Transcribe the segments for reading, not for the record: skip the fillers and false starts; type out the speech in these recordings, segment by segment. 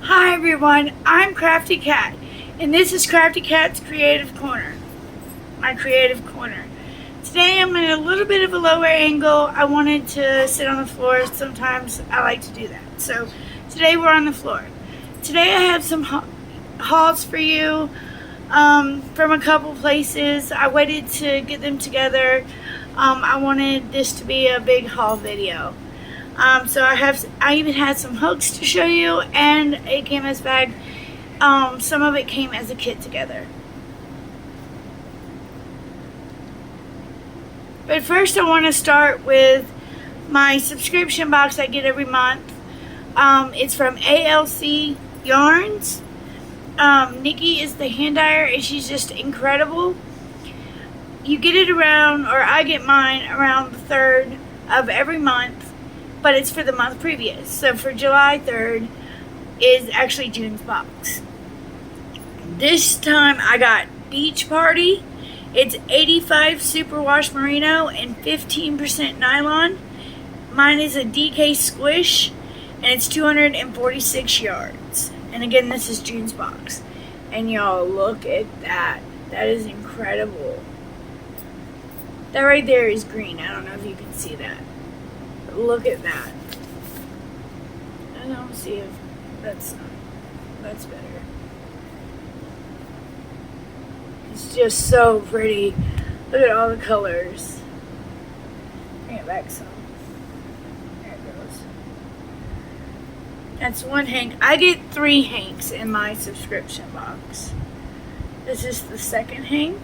Hi everyone, I'm Crafty Cat, and this is Crafty Cat's Creative Corner, my creative corner. Today I'm in a little bit of a lower angle. I wanted to sit on the floor. Sometimes I like to do that. So today we're on the floor. Today I have some hauls for you from a couple places. I waited to get them together. I wanted this to be a big haul video. So I even had some hooks to show you and a canvas bag. Some of it came as a kit together. But first I want to start with my subscription box I get every month. It's from ALC Yarns. Nikki is the hand dyer and she's just incredible. You get it around, or I get mine around the 3rd of every month. But it's for the month previous. So for July 3rd is actually June's box. This time I got Beach Party. It's 85 superwash merino and 15% nylon. Mine is a DK squish and it's 246 yards. And again, this is June's box. And y'all, look at that. That is incredible. That right there is green. I don't know if you can see that. Look at that. I don't see if that's better. It's just so pretty. Look at all the colors. Bring it back some. There it goes. That's one hank. I get 3 hanks in my subscription box. This is the second hank.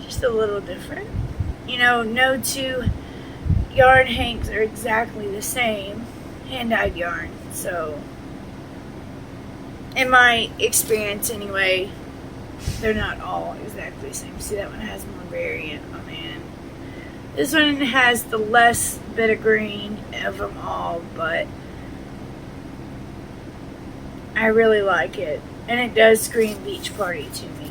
Just a little different. You know, no two yarn hanks are exactly the same, hand-dyed yarn, so in my experience anyway, they're not all exactly the same. See, that one has more variant. Oh man, this one has the less bit of green of them all, but I really like it, and it does scream Beach Party to me.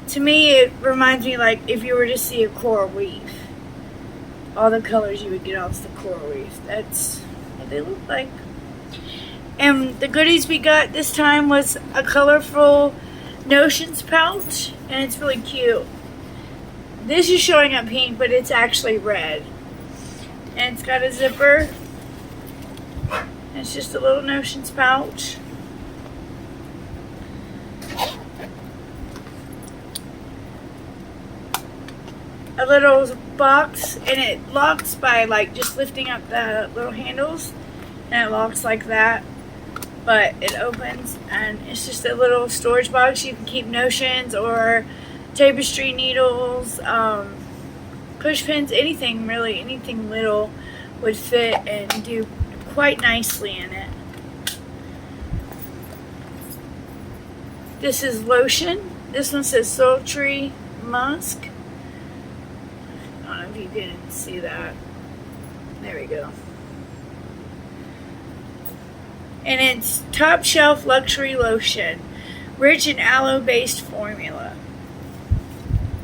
To me, it reminds me like if you were to see a coral reef. All the colors you would get off the coral reef. That's what they look like. And the goodies we got this time was a colorful Notions pouch. And it's really cute. This is showing up pink, but it's actually red. And it's got a zipper. And it's just a little Notions pouch. A little box, and it locks by like just lifting up the little handles, and it locks like that, but it opens, and it's just a little storage box. You can keep notions or tapestry needles, push pins, anything really, anything little would fit and do quite nicely in it. This is lotion. This one says sultry musk. I don't know if you can see that. There we go. And it's top shelf luxury lotion, rich in aloe-based formula.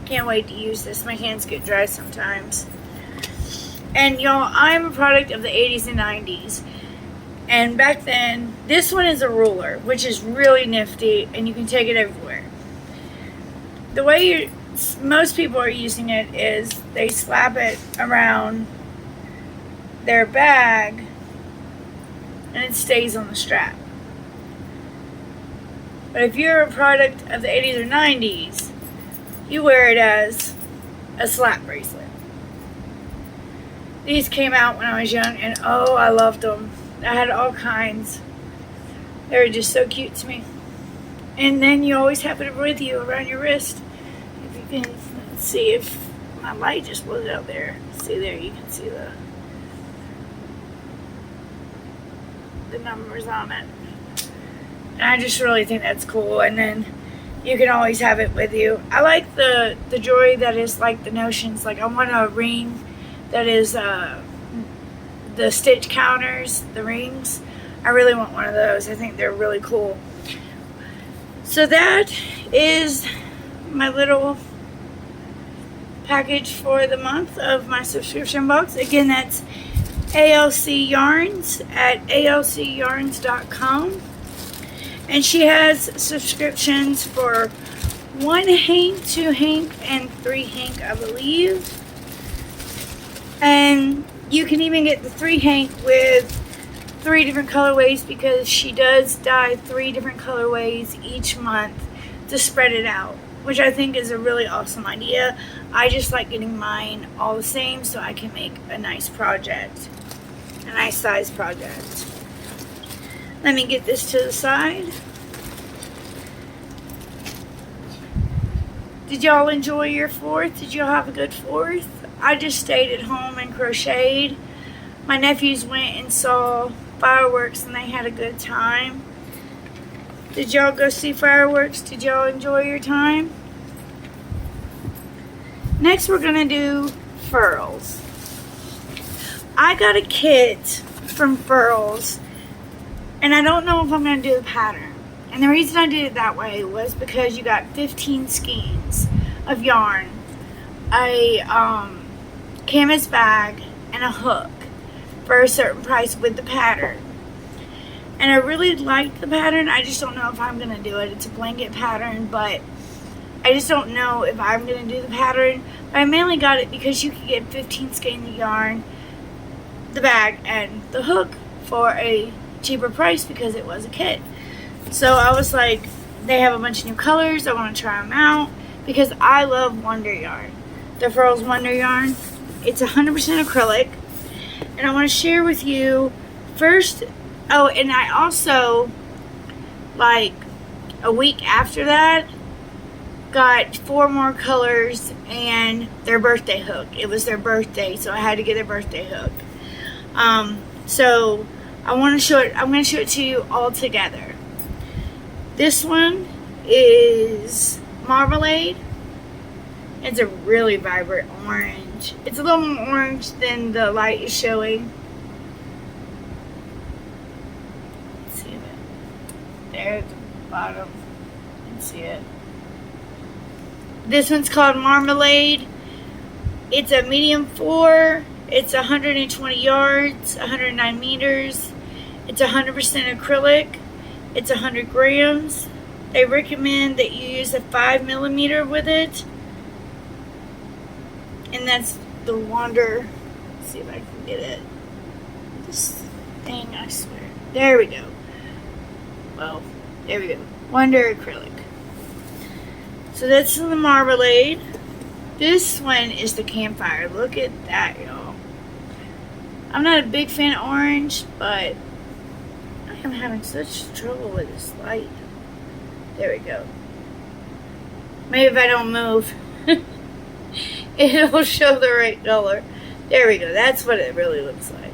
Can't wait to use this. My hands get dry sometimes. And y'all, I'm a product of the 80s and 90s. And back then, this one is a ruler, which is really nifty, and you can take it everywhere. The way most people are using it is they slap it around their bag and it stays on the strap. But if you're a product of the 80s or 90s, you wear it as a slap bracelet. These came out when I was young, and oh, I loved them. I had all kinds. They were just so cute to me. And then you always have it with you around your wrist. You can see if my light just was out there. See there, you can see the numbers on it. And I just really think that's cool. And then you can always have it with you. I like the jewelry that is like the Notions. Like I want a ring that is the stitch counters, the rings. I really want one of those. I think they're really cool. So that is my little package for the month of my subscription box. Again, that's ALC Yarns at alcyarns.com. And she has subscriptions for 1 hank, 2 hank, and 3 hank, I believe. And you can even get the 3 hank with 3 different colorways, because she does dye 3 different colorways each month to spread it out, which I think is a really awesome idea. I just like getting mine all the same so I can make a nice project, a nice size project. Let me get this to the side. Did y'all enjoy your 4th? Did y'all have a good 4th? I just stayed at home and crocheted. My nephews went and saw fireworks and they had a good time. Did y'all go see fireworks? Did y'all enjoy your time? Next we're gonna do furls. I got a kit from Furls, and I don't know if I'm gonna do the pattern. And the reason I did it that way was because you got 15 skeins of yarn, a canvas bag, and a hook for a certain price with the pattern. And I really like the pattern. I just don't know if I'm going to do it. It's a blanket pattern, but I just don't know if I'm going to do the pattern. But I mainly got it because you could get 15 skeins of yarn, the bag, and the hook for a cheaper price because it was a kit. So I was like, they have a bunch of new colors. I want to try them out because I love Wonder Yarn. The Furls Wonder Yarn. It's 100% acrylic. And I want to share with you first. Oh, and I also, like a week after that, got 4 more colors and their birthday hook. It was their birthday, so I had to get their birthday hook. So I want to show it. I'm going to show it to you all together. This one is Marmalade. It's a really vibrant orange. It's a little more orange than the light is showing. Let's see it. There at the bottom. You can see it. This one's called Marmalade. It's a medium 4. It's 120 yards, 109 meters. It's 100% acrylic. It's 100 grams. They recommend that you use a 5mm with it. And that's the Wonder. Let's see if I can get it. This thing, I swear. There we go. Well, there we go. Wonder acrylic. So that's the Marmalade. This one is the Campfire. Look at that, y'all. I'm not a big fan of orange, but I am having such trouble with this light. There we go. Maybe if I don't move, it'll show the right color. There we go. That's what it really looks like.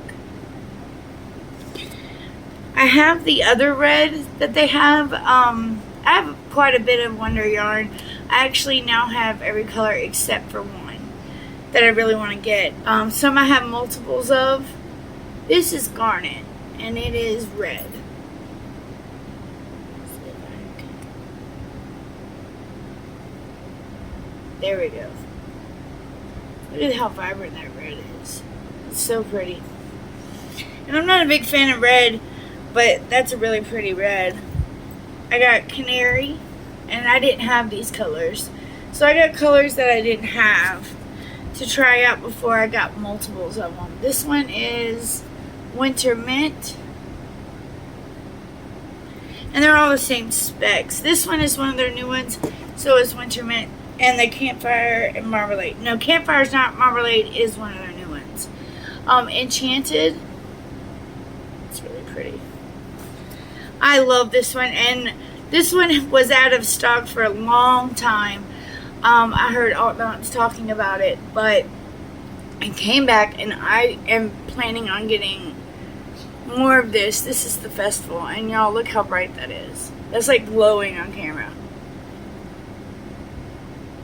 I have the other red that they have. I have quite a bit of Wonder Yarn. I actually now have every color except for one that I really want to get. Some I have multiples of. This is Garnet, and it is red. There we go. Look at how vibrant that red is. It's so pretty. And I'm not a big fan of red, but that's a really pretty red. I got Canary, and I didn't have these colors. So I got colors that I didn't have to try out before I got multiples of them. This one is Winter Mint. And they're all the same specs. This one is one of their new ones. So is Winter Mint. And the Campfire and Marmalade. No, Campfire's not. Marmalade is one of their new ones. Enchanted. It's really pretty. I love this one. And this one was out of stock for a long time. I heard Altnauts talking about it. But it came back. And I am planning on getting more of this. This is the Festival. And y'all, look how bright that is. That's like glowing on camera.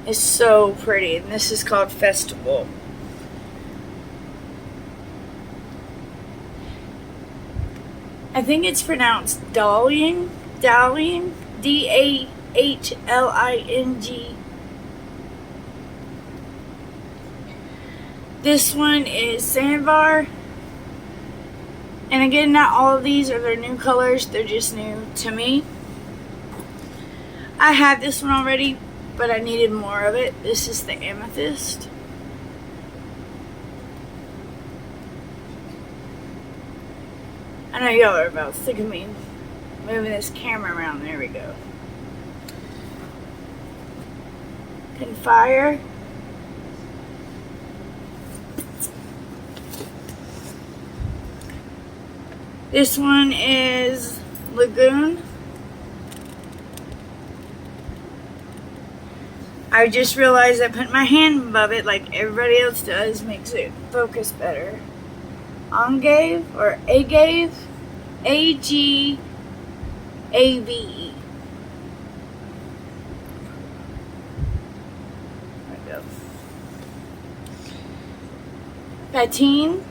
It's so pretty, and this is called Festival. I think it's pronounced Dahling, D-A-H-L-I-N-G. This one is Sandbar. And again, not all of these are their new colors. They're just new to me. I had this one already, but I needed more of it. This is the amethyst. I know y'all are about sick of me moving this camera around. There we go. Fire. This one is Lagoon. I just realized I put my hand above it like everybody else does, makes it focus better. Angave or Agave, Agave. There we go. Patine.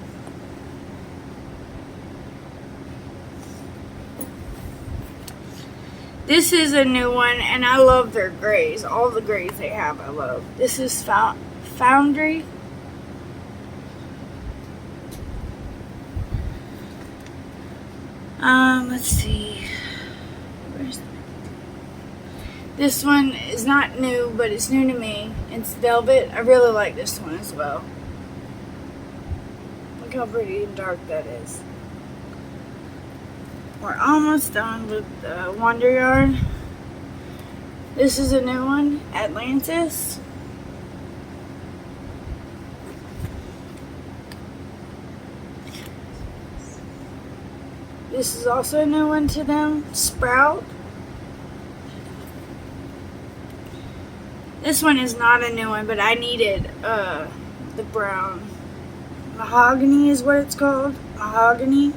This is a new one, and I love their grays. All the grays they have, I love. This is Foundry. Let's see. Where's the... This one is not new, but it's new to me. It's Velvet. I really like this one as well. Look how pretty and dark that is. We're almost done with the Wonder Yarn. This is a new one, Atlantis. This is also a new one to them, Sprout. This one is not a new one, but I needed the brown. Mahogany is what it's called, Mahogany.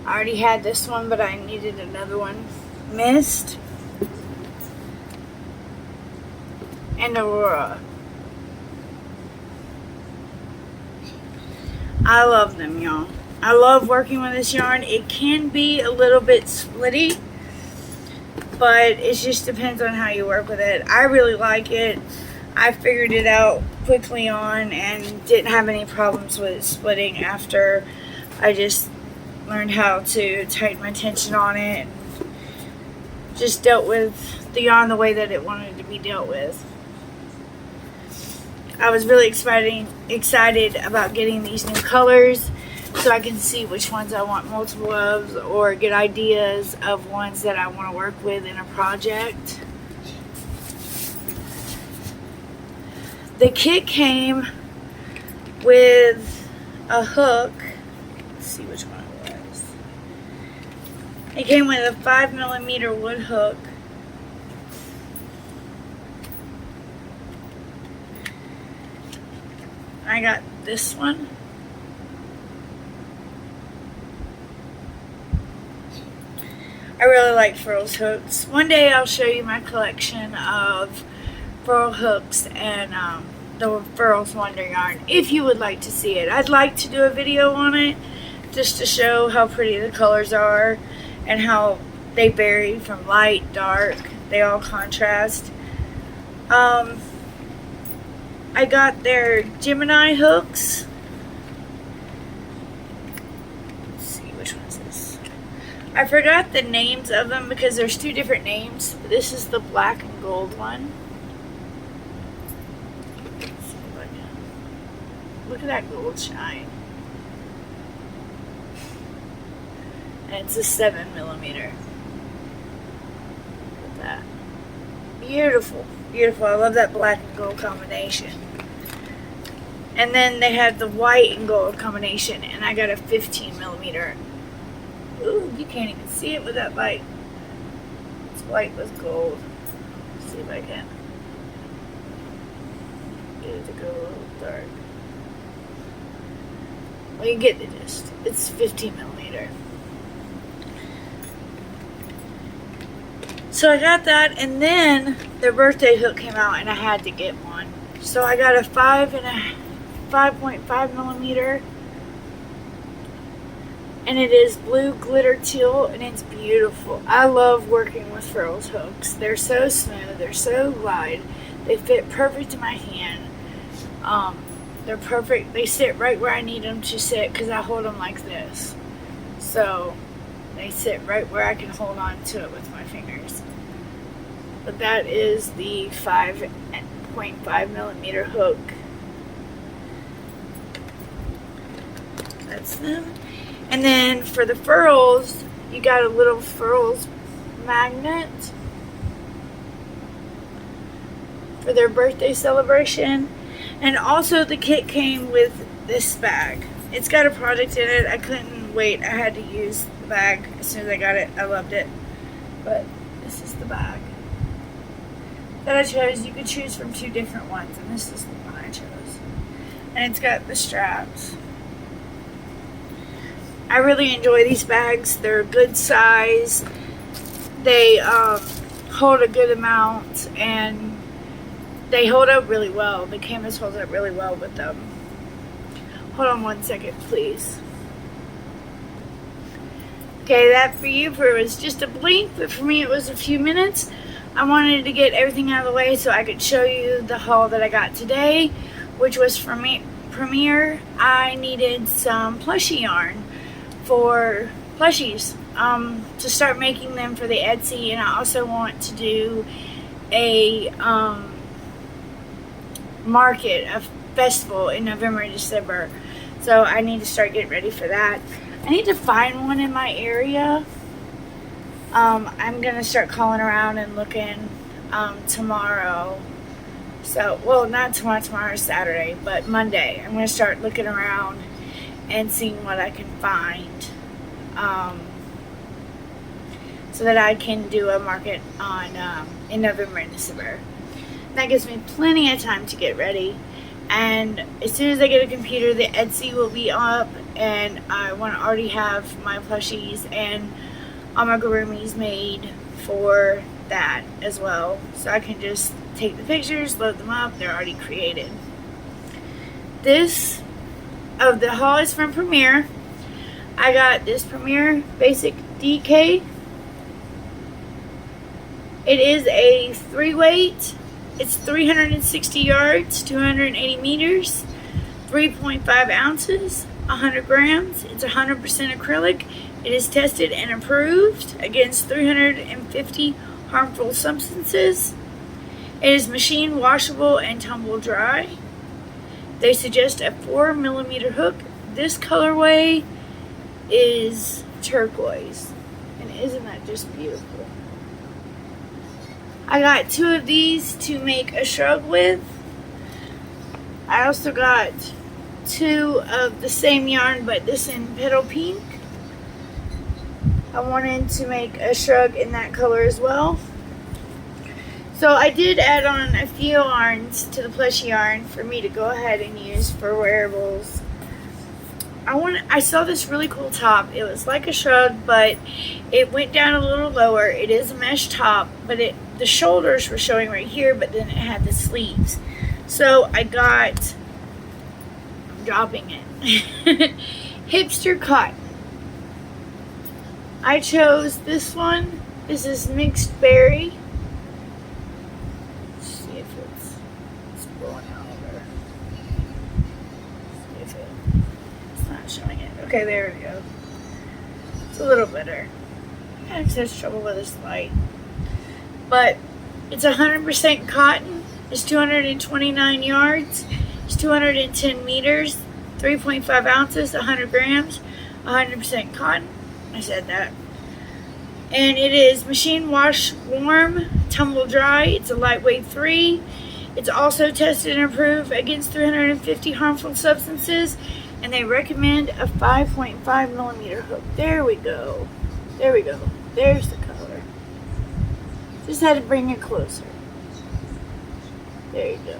I already had this one, but I needed another one. Mist. And Aurora. I love them, y'all. I love working with this yarn. It can be a little bit splitty, but it just depends on how you work with it. I really like it. I figured it out quickly on and didn't have any problems with it splitting after I just learned how to tighten my tension on it and just dealt with the yarn the way that it wanted to be dealt with. I was really excited about getting these new colors so I can see which ones I want multiple of or get ideas of ones that I want to work with in a project. The kit came with a hook. Let's see which one it was. It came with a 5mm wood hook. I got this one. I really like furls hooks. One day I'll show you my collection of furl hooks and the Furls Wonder Yarn if you would like to see it. I'd like to do a video on it just to show how pretty the colors are and how they vary from light, dark. They all contrast. I got their Gemini hooks. Let's see, which one is this? I forgot the names of them because there's two different names. This is the black and gold one. Let's see if I can... Look at that gold shine. And it's a 7mm. Look at that. Beautiful. Beautiful. I love that black and gold combination. And then they had the white and gold combination, and I got a 15mm. Ooh, you can't even see it with that light. It's white with gold. Let's see if I can get it to go a little dark. Well, you get the gist. It's 15mm. So I got that, and then their birthday hook came out, and I had to get one. So I got a 5.5mm, and it is blue glitter teal, and it's beautiful. I love working with furls hooks. They're so smooth, they're so glide, they fit perfect in my hand. They're perfect. They sit right where I need them to sit because I hold them like this. So they sit right where I can hold on to it with my fingers. But that is the 5.5 millimeter hook. That's them. And then for the furls, you got a little furls magnet for their birthday celebration. And also the kit came with this bag. It's got a product in it. I couldn't wait. I had to use the bag as soon as I got it. I loved it. But this is the bag that I chose. You could choose from 2 different ones, and this is the one I chose. And it's got the straps. I really enjoy these bags. They're a good size. They hold a good amount, and they hold up really well. The canvas holds up really well with them. Hold on one second, please. Okay, that for you was just a blink, but for me it was a few minutes. I wanted to get everything out of the way so I could show you the haul that I got today, which was from Premier. I needed some plushie yarn for plushies to start making them for the Etsy, and I also want to do a market, a festival in November and December, so I need to start getting ready for that. I need to find one in my area. I'm gonna start calling around and looking tomorrow. So, well, not tomorrow, tomorrow's Saturday, but Monday I'm gonna start looking around and seeing what I can find, so that I can do a market on in November and December. That gives me plenty of time to get ready, and as soon as I get a computer, the Etsy will be up, and I want to already have my plushies and amigurumis made for that as well, so I can just take the pictures, load them up. They're already created. This of the haul is from Premier. I got this Premier Basic DK. It is a 3-weight. It's 360 yards, 280 meters, 3.5 ounces, 100 grams. It's 100% acrylic. It is tested and approved against 350 harmful substances. It is machine washable and tumble dry. They suggest a 4 millimeter hook. This colorway is turquoise. And isn't that just beautiful? I got 2 of these to make a shrug with. I also got 2 of the same yarn, but this in petal pink. I wanted to make a shrug in that color as well. So I did add on a few yarns to the plushie yarn for me to go ahead and use for wearables. I saw this really cool top. It was like a shrug, but it went down a little lower. It is a mesh top, but the shoulders were showing right here, but then it had the sleeves. So I got, I'm dropping it, hipster cotton. I chose this one. This is mixed berry. Let's see if it's blowing out over. See if it's not showing it. Okay, there we go. It's a little better. I have such trouble with this light. But it's 100% cotton. It's 229 yards. It's 210 meters. 3.5 ounces, 100 grams. 100% cotton. I said that. And it is machine wash warm, tumble dry. It's a lightweight 3. It's also tested and approved against 350 harmful substances. And they recommend a 5.5 millimeter hook. There we go. There we go. There's the color. Just had to bring it closer. There you go.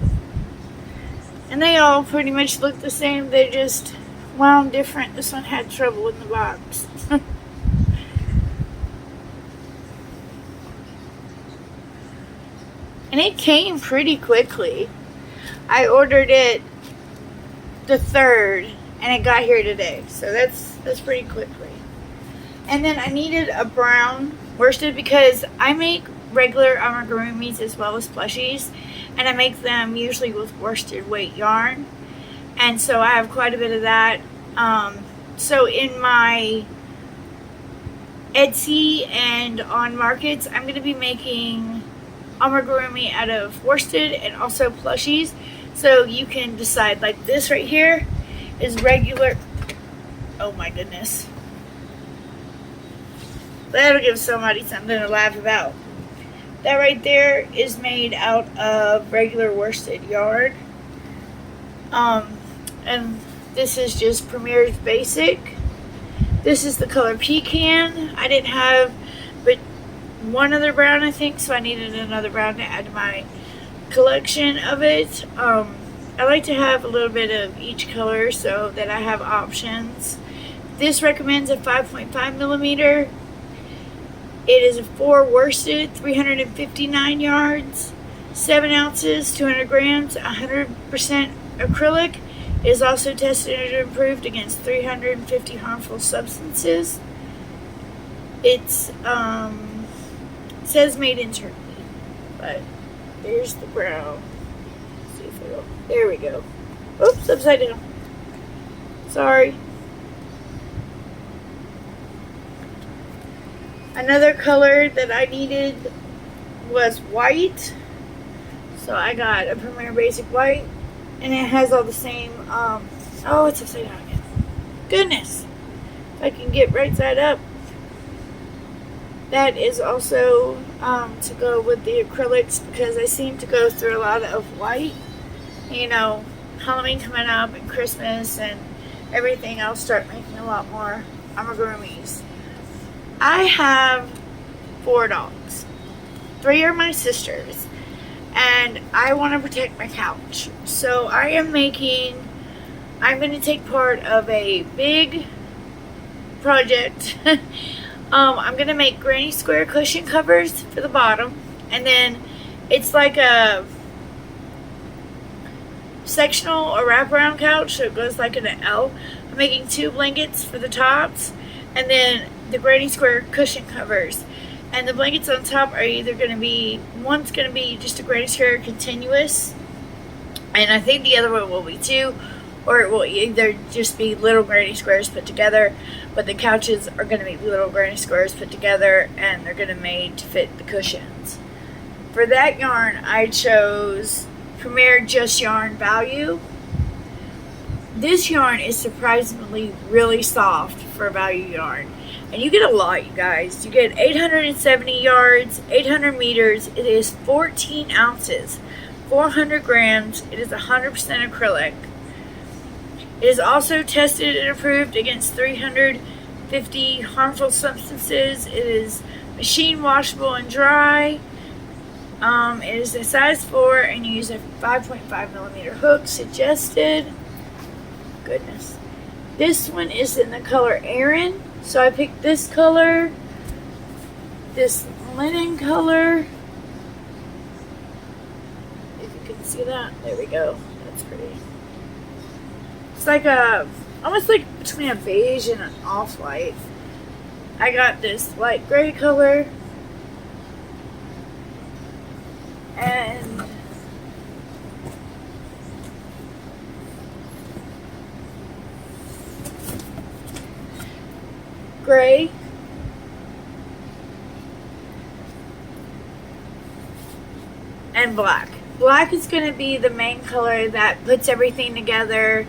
And they all pretty much look the same. They just wound different. This one had trouble in the box. And it came pretty quickly. I ordered it the 3rd, and it got here today. So that's pretty quickly. And then I needed a brown worsted because I make regular amigurumis as well as plushies, and I make them usually with worsted weight yarn. and so I have quite a bit of that. So in my Etsy and on markets, I'm going to be making amigurumi out of worsted and also plushies. So you can decide, like this right here is regular. Oh my goodness. That'll give somebody something to laugh about. That right there is made out of regular worsted yarn. And this is just Premier's Basic. This is the color Pecan. I didn't have but one other brown, I think, so I needed another brown to add to my collection of it. I like to have a little bit of each color so that I have options. This recommends a 5.5 millimeter. It is a 4 worsted, 359 yards, 7 ounces, 200 grams, 100% acrylic. It is also tested and approved against 350 harmful substances. It's says made in Turkey, but there's the brown. Let's see if it'll. There we go. Oops, upside down. Sorry. Another color that I needed was white, so I got a Premier Basic white, and it has all the same. Oh, it's upside down again. Goodness, if I can get right side up. That is also to go with the acrylics, because I seem to go through a lot of white. You know, Halloween coming up and Christmas and everything, I'll start making a lot more amigurumis. I have 4 dogs. 3 are my sisters, and I want to protect my couch. So I'm going to take part of a big project. I'm going to make granny square cushion covers for the bottom, and then it's like a sectional or wraparound couch, so it goes like in an L. I'm making 2 blankets for the tops, and then the granny square cushion covers. And the blankets on top are either going to be, one's going to be just a granny square continuous, and I think the other one will be too, or it will either just be little granny squares put together, but the couches are going to be little granny squares put together, and they're going to be made to fit the cushions. For that yarn, I chose Premier Just Yarn Value. This yarn is surprisingly really soft for value yarn. And you get a lot, you guys. You get 870 yards, 800 meters. It is 14 ounces, 400 grams. It is 100% acrylic. It is also tested and approved against 350 harmful substances. It is machine washable and dry. It is a size 4, and you use a 5.5 millimeter hook suggested. Goodness. This one is in the color Aran. So I picked this color, this linen color. If you can see that, there we go. That's pretty. It's like almost like between a beige and an off-white. I got this light gray color. And gray. And black. Black is going to be the main color that puts everything together.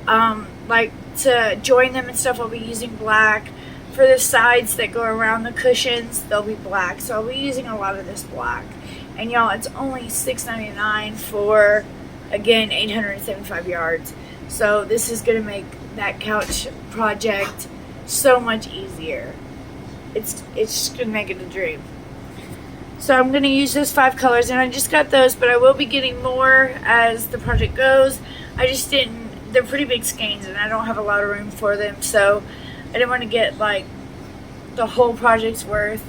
Like to join them and stuff, I'll be using black. For the sides that go around the cushions, they'll be black. So I'll be using a lot of this black. And y'all, it's only $6.99 for, again, 875 yards. So this is going to make that couch project so much easier. It's just going to make it a dream. So I'm going to use those 5 colors, and I just got those, but I will be getting more as the project goes. I just didn't, they're pretty big skeins, and I don't have a lot of room for them, so I didn't want to get like the whole project's worth,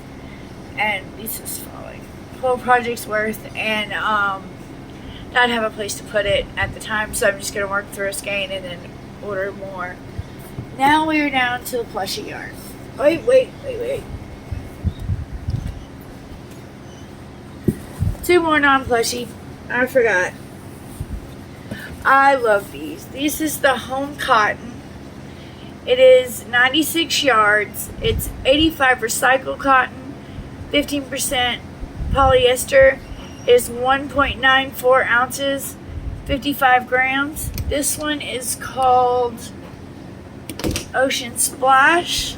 and this is falling, whole project's worth, and not have a place to put it at the time, so I'm just going to work through a skein and then order more. Now we are down to the plushie yarn. Wait. 2 more non-plushie. I forgot. I love these. This is the Home Cotton. It is 96 yards. It's 85 recycled cotton, 15% polyester. It is 1.94 ounces, 55 grams. This one is called Ocean Splash.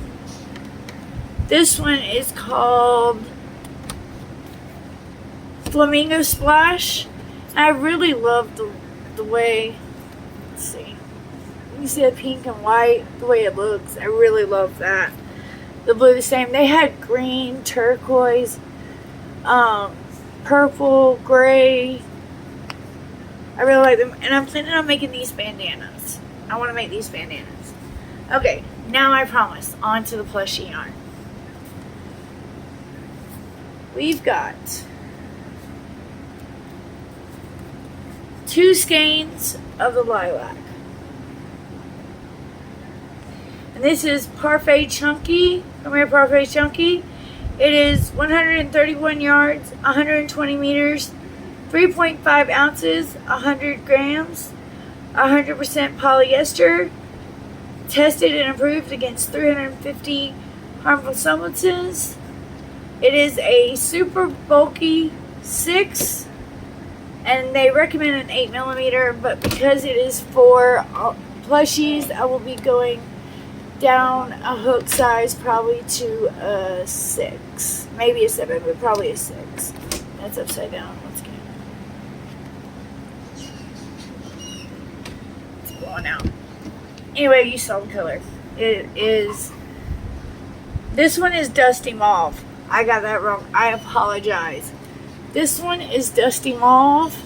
This one is called Flamingo Splash. And I really love the way, let's see, you see the pink and white, the way it looks. I really love that. The blue the same. They had green, turquoise, purple, gray. I really like them. And I'm planning on making these bandanas. I want to make these bandanas. Okay, now I promise. On to the plushie yarn. We've got 2 skeins of the lilac. And this is Parfait Chunky. Come here, Parfait Chunky. It is 131 yards, 120 meters, 3.5 ounces, 100 grams, 100% polyester, tested and approved against 350 harmful substances. It is a super bulky 6, and they recommend an 8 millimeter, but because it is for plushies, I will be going down a hook size probably to a 6, maybe a 7, but probably a 6. That's upside down. Let's get it's blowing out. Anyway, you saw the color. It is, this one is Dusty Mauve. I got that wrong. I apologize. This one is Dusty Mauve.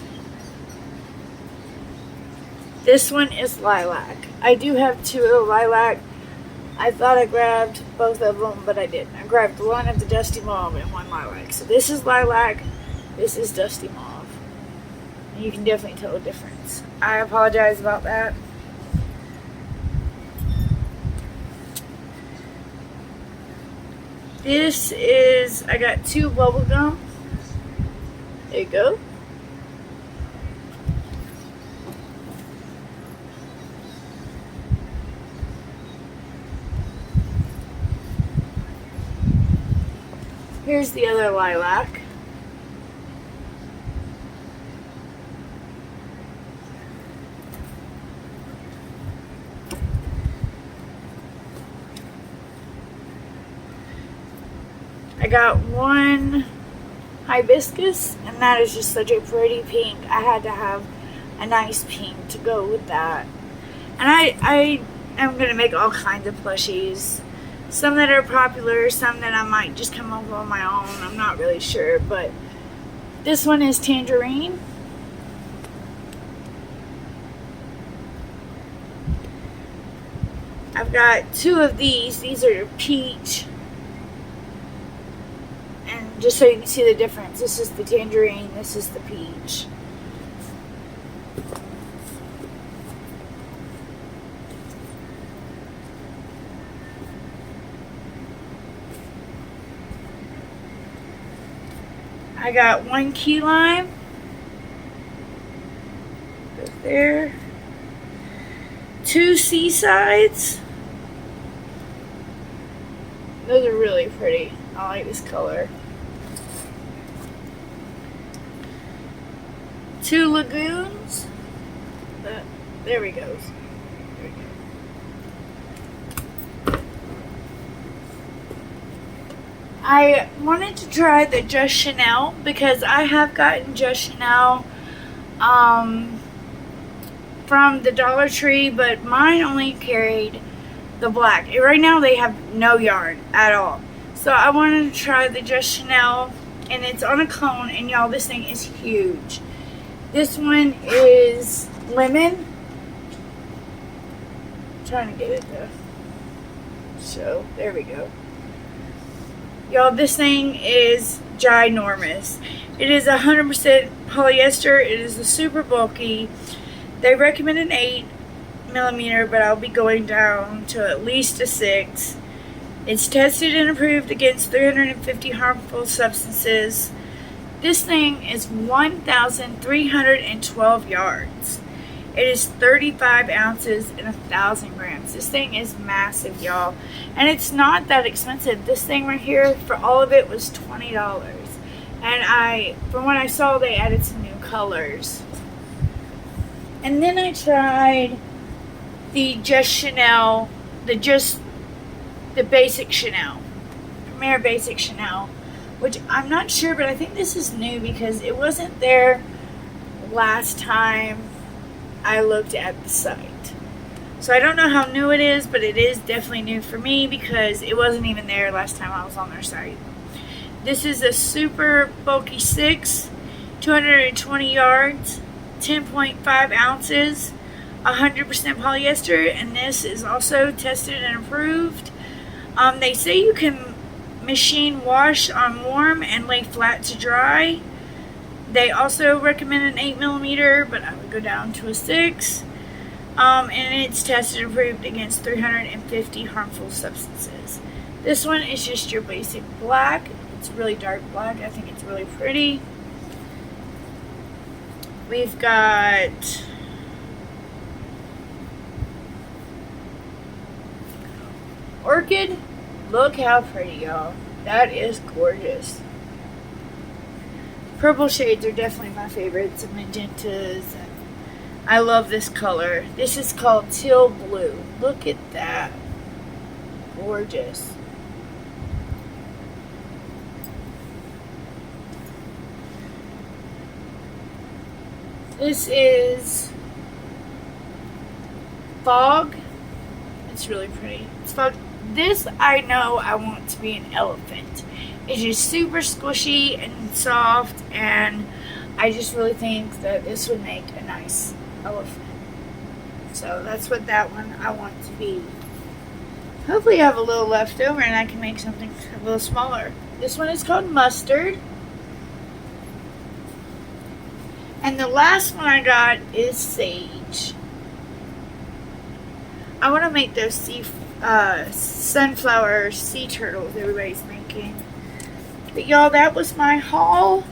This one is Lilac. I do have 2 of the Lilac. I thought I grabbed both of them, but I didn't. I grabbed one of the Dusty Mauve and one Lilac. So this is Lilac. This is Dusty Mauve. And you can definitely tell the difference. I apologize about that. This is, I got 2 bubble gum. There you go. Here's the other lilac. I got one hibiscus, and that is just such a pretty pink. I had to have a nice pink to go with that. And I am going to make all kinds of plushies. Some that are popular, some that I might just come up with on my own. I'm not really sure, but this one is Tangerine. I've got 2 of these. These are Peach. And just so you can see the difference, this is the Tangerine, this is the Peach. I got 1 key lime. Go there. 2 seasides. Those are really pretty. I like this color. 2 lagoons. There we go. There we go. I wanted to try the Just Chanel because I have gotten Just Chanel from the Dollar Tree, but mine only carried the black. Right now they have no yarn at all. So I wanted to try the Just Chanel, and it's on a cone, and y'all, this thing is huge. This one is lemon. I'm trying to get it to show. There we go. Y'all, this thing is ginormous. It is 100% polyester. It is a super bulky. They recommend an 8 millimeter, but I'll be going down to at least a 6. It's tested and approved against 350 harmful substances. This thing is 1,312 yards. It is 35 ounces and 1,000 grams. This thing is massive, y'all. And it's not that expensive. This thing right here, for all of it, was $20. And from what I saw, they added some new colors. And then I tried the Just Chanel, the Basic Chanel, Premier Basic Chanel, which I'm not sure, but I think this is new because it wasn't there last time I looked at the site. So I don't know how new it is, but it is definitely new for me because it wasn't even there last time I was on their site. This is a super bulky 6, 220 yards, 10.5 ounces, 100% polyester, and this is also tested and approved. They say you can machine wash on warm and lay flat to dry. They also recommend an 8mm, but I would go down to a 6. And it's tested and approved against 350 harmful substances. This one is just your basic black. It's really dark black. I think it's really pretty. We've got Orchid. Look how pretty, y'all. That is gorgeous. Purple shades are definitely my favorites, and magentas. And I love this color. This is called Teal Blue. Look at that. Gorgeous. This is Fog. It's really pretty. It's Fog. This I know I want to be an elephant. It's just super squishy and soft, and I just really think that this would make a nice elephant. So that's what that one I want to be. Hopefully I have a little left over and I can make something a little smaller. This one is called Mustard. And the last one I got is Sage. I want to make those sunflower sea turtles everybody's making. But y'all, that was my haul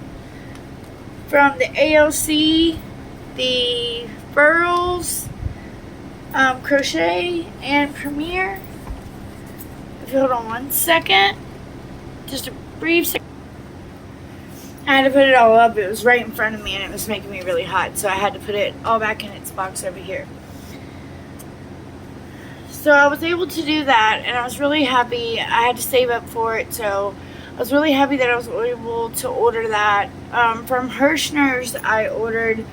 from the ALC, the Furls, Crochet, and Premier. If you hold on one second, just a brief second. I had to put it all up. It was right in front of me and it was making me really hot, so I had to put it all back in its box over here. So I was able to do that, and I was really happy. I had to save up for it, so I was really happy that I was able to order that. From Hirschner's, I ordered,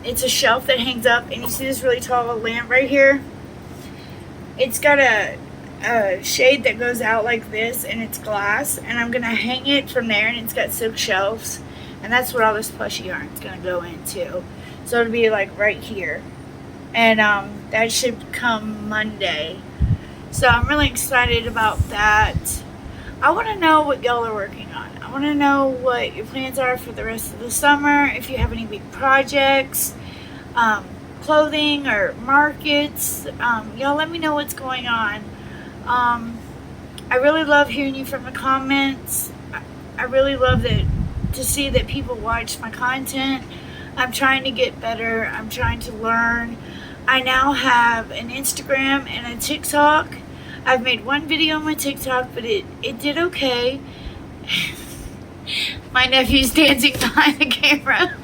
it's a shelf that hangs up, and you see this really tall lamp right here? It's got a shade that goes out like this, and it's glass, and I'm going to hang it from there, and it's got silk shelves, and that's what all this plushy yarn is going to go into. So it'll be like right here. And that should come Monday. So I'm really excited about that. I want to know what y'all are working on. I want to know what your plans are for the rest of the summer. If you have any big projects, clothing or markets, y'all let me know what's going on. I really love hearing you from the comments. I really love to see that people watch my content. I'm trying to get better. I'm trying to learn. I now have an Instagram and a TikTok. I've made one video on my TikTok, but it did okay. My nephew's dancing behind the camera.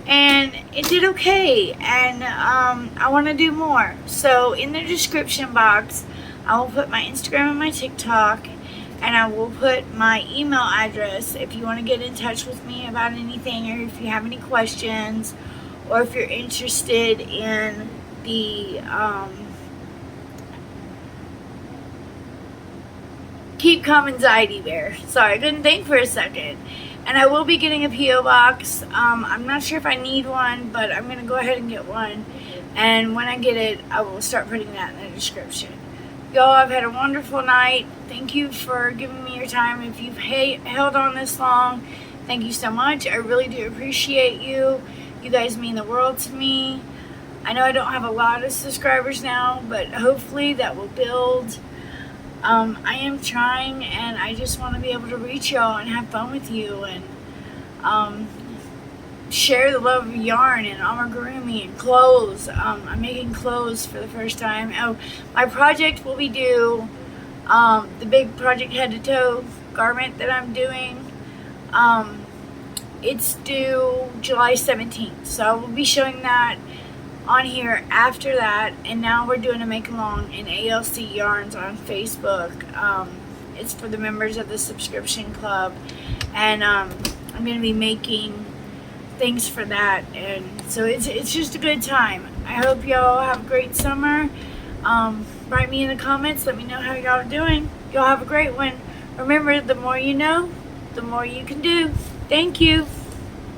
And it did okay. And I want to do more. So in the description box, I will put my Instagram and my TikTok. And I will put my email address if you want to get in touch with me about anything, or if you have any questions, or if you're interested in the Keep Calm Anxiety Bear. Sorry, I couldn't think for a second. And I will be getting a P.O. box. I'm not sure if I need one, but I'm going to go ahead and get one. And when I get it, I will start putting that in the description. Y'all, I've had a wonderful night. Thank you for giving me your time. If you've held on this long, thank you so much. I really do appreciate you. You guys mean the world to me. I know I don't have a lot of subscribers now, but hopefully that will build. I am trying, and I just want to be able to reach y'all and have fun with you. And share the love of yarn and amigurumi and clothes. I'm making clothes for the first time. Oh, my project will be due, the big project head to toe garment that I'm doing. It's due July 17th, so I will be showing that on here after that. And now we're doing a make along in ALC Yarns on Facebook. It's for the members of the subscription club, and I'm going to be making things for that, and so it's just a good time. I hope y'all have a great summer. Write me in the comments, let me know how y'all are doing. Y'all have a great one. Remember, the more you know, the more you can do. Thank you.